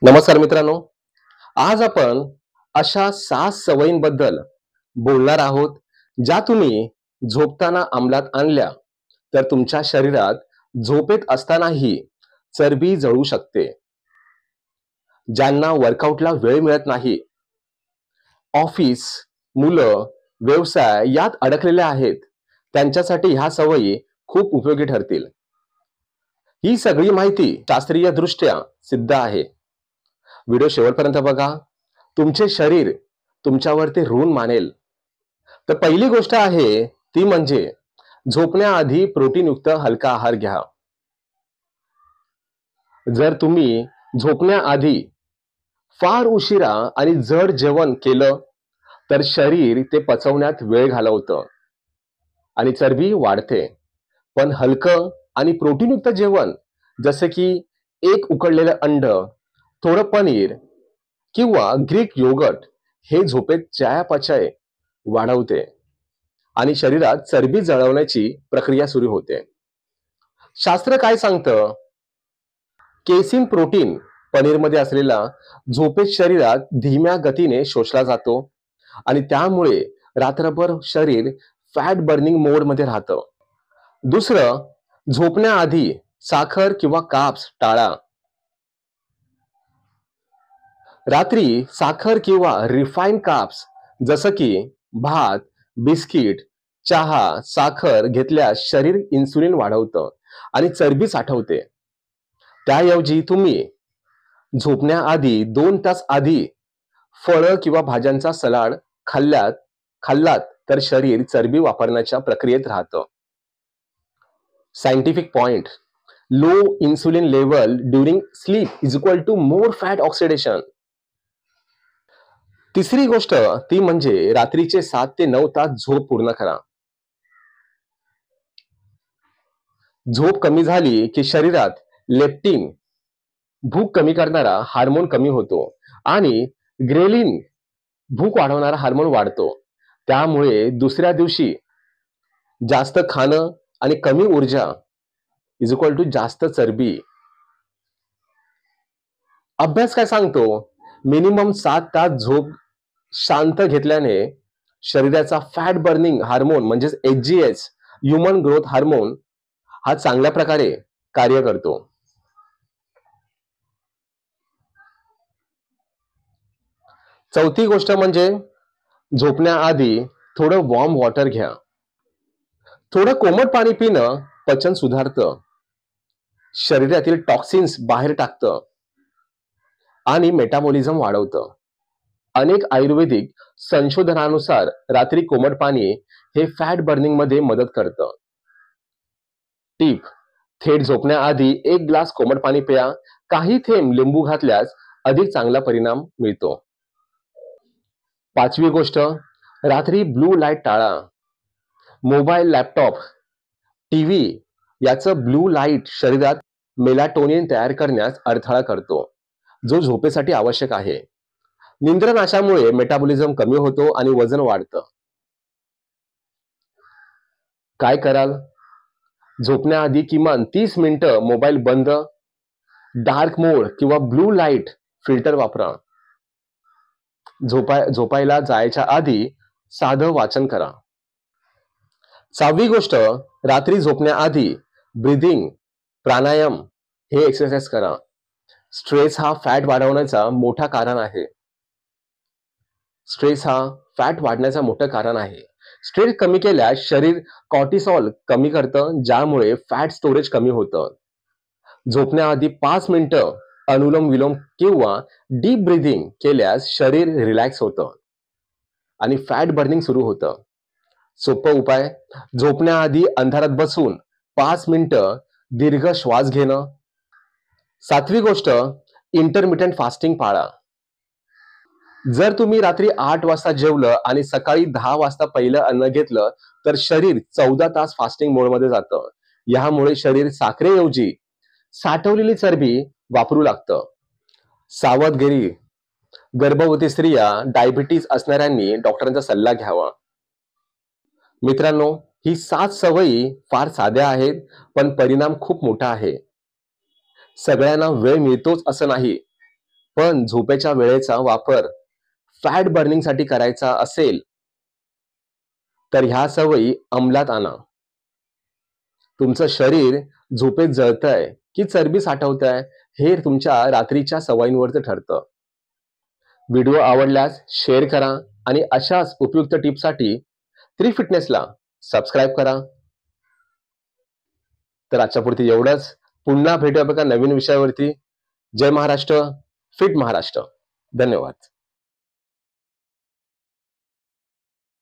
नमस्कार मित्रांनो. आज आपण अशा 6 सवयींबद्दल बोलणार आहोत, ज्या तुम्ही झोपताना अंमलात आणल्या तर तुमच्या शरीरात झोपेत असतानाही चरबी जळू शकते. ज्यांना वर्कआउटला वेळ मिळत नाही, ऑफिस, मुलं, व्यवसाय यात अडकलेले आहेत, त्यांच्यासाठी ह्या सवयी खूप उपयोगी ठरतील. ही सगळी माहिती शास्त्रीयदृष्ट्या सिद्ध आहे. व्हिडिओ शेवटपर्यंत बघा. तुमचे शरीर तुमच्यावरती ऋण मानेल. तर पहिली गोष्ट आहे ती म्हणजे झोपण्याआधी प्रोटीनयुक्त हलका आहार घ्या. जर तुम्ही झोपण्याआधी फार उशिरा आणि जड जेवण केलं तर शरीर ते पचवण्यात वेळ घालवतं आणि चरबी वाढते. पण हलकं आणि प्रोटीनयुक्त जेवण जसे की एक उकडलेलं अंड, थोडं पनीर किंवा ग्रीक योगर्ट हे झोपेत चयापचय वाढवते आणि शरीरात चरबी जळवण्याची प्रक्रिया सुरू होते. शास्त्र काय सांगतं? केसिन प्रोटीन पनीरमध्ये असलेला झोपेत शरीरात धीम्या गतीने शोषला जातो आणि त्यामुळे रात्रभर शरीर फॅट बर्निंग मोडमध्ये राहतं. दुसरं, झोपण्याआधी साखर किंवा कार्ब्स टाळा. रात्री साखर किंवा रिफाईन कार्ब्स जसं की भात, बिस्किट, चहा, साखर घेतल्यास शरीर इन्सुलिन वाढवतं आणि चरबी साठवते. त्याऐवजी तुम्ही झोपण्याआधी 2 तास आधी फळं किंवा भाज्यांचा सलाड खाल्लात तर शरीर चरबी वापरण्याच्या प्रक्रियेत राहतं. Scientific point: low insulin level during sleep is equal to more fat oxidation. तिसरी गोष्ट ती म्हणजे रात्रीचे 7 ते 9 तास झोप पूर्ण करा. झोप कमी झाली की शरीरात लेप्टिन, भूक कमी करणारा हार्मोन कमी होतो आणि ग्रेलिन, भूक वाढवणारा हार्मोन वाढतो. त्यामुळे दुसऱ्या दिवशी जास्त खाणं आणि कमी ऊर्जा इज इक्वल टू जास्त चरबी. अभ्यास काय सांगतो? मिनिमम 7 तास झोप शांत घेतल्याने शरीराचा फॅट बर्निंग हार्मोन म्हणजेच HGH, ह्यूमन ग्रोथ हार्मोन, हा चांगल्या प्रकारे कार्य करतो. चौथी गोष्ट म्हणजे झोपण्याआधी थोडं वॉर्म वॉटर घ्या. थोडं कोमट पाणी पिणं पचन सुधारतं, शरीरातील टॉक्सिन्स बाहेर टाकतं आणि मेटाबॉलिझम वाढवतं. अनेक आयुर्वेदिक संशोधनानुसार रात्री कोमट पाणी हे फॅट बर्निंग मध्ये मदत करतं. टीप: थेट झोपण्याआधी 1 ग्लास कोमट पाणी प्या. काही थेंब लिंबू घातल्यास अधिक चांगला परिणाम मिळतो. पाचवी गोष्ट, रात्री ब्लू लाईट टाळा. मोबाईल, लॅपटॉप, टीव्ही याचं ब्लू लाईट शरीरात मेलाटोनिन तयार करण्यास अडथळा करतो, जो झोपेसाठी आवश्यक आहे. निद्रानाशामुळे मेटाबॉलिझम कमी होतो आणि वजन वाढतं. काय कराल? झोपण्याआधी किमान 30 मिनिटं मोबाईल बंद, डार्क मोड किंवा ब्लू लाईट फिल्टर वापरा. झोपायला जायच्या आधी साधं वाचन करा. 6वी गोष्ट, रात्री झोपण्याआधी ब्रीदिंग, प्राणायाम हे एक्सरसाइज करा. स्ट्रेस हा फॅट वाढवण्याचा मोठा कारण आहे. स्ट्रेस कमी केल्यास शरीर कॉर्टिसॉल कमी करतं, ज्यामुळे फॅट स्टोरेज कमी होतं. झोपण्याआधी 5 मिनिटं अनुलोम विलोम किंवा डीप ब्रीदिंग केल्यास शरीर रिलॅक्स होतं आणि फॅट बर्निंग सुरू होतं. सोपं उपाय: झोपण्याआधी अंधारात बसून 5 मिनिटं दीर्घ श्वास घेणं. 7वी गोष्ट, इंटरमिटंट फास्टिंग पाळा. जर तुम्ही रात्री 8 वाजता जेवलं आणि सकाळी 10 वाजता पहिलं अन्न घेतलं तर शरीर 14 तास फास्टिंग मोडमध्ये जातं. यामुळे शरीर साखरेऐवजी साठवलेली चरबी वापरू लागतं. सावधगिरी: गर्भवती स्त्रिया, डायबिटीज असणाऱ्यांनी डॉक्टरांचा सल्ला घ्यावा. मित्रांनो, ही 7 सवयी फार साध्या आहेत, पण परिणाम खूप मोठा आहे. सगळ्यांना वेळ मिळतोच असं नाही, पण झोपेच्या वेळेचा वापर फॅट बर्निंगसाठी करायचा असेल तर ह्या सवयी अंमलात आणा. तुमचं शरीर झोपेत जळतंय की चरबी साठवतंय हे तुमच्या रात्रीच्या सवयींवरती ठरतं. व्हिडिओ आवडल्यास शेअर करा आणि अशाच उपयुक्त टिप्ससाठी 3Fitnessला सबस्क्राईब करा. तर आजच्यापुरती एवढंच. पुन्हा भेटूया बघा नवीन विषयावरती. जय महाराष्ट्र, फिट महाराष्ट्र. धन्यवाद.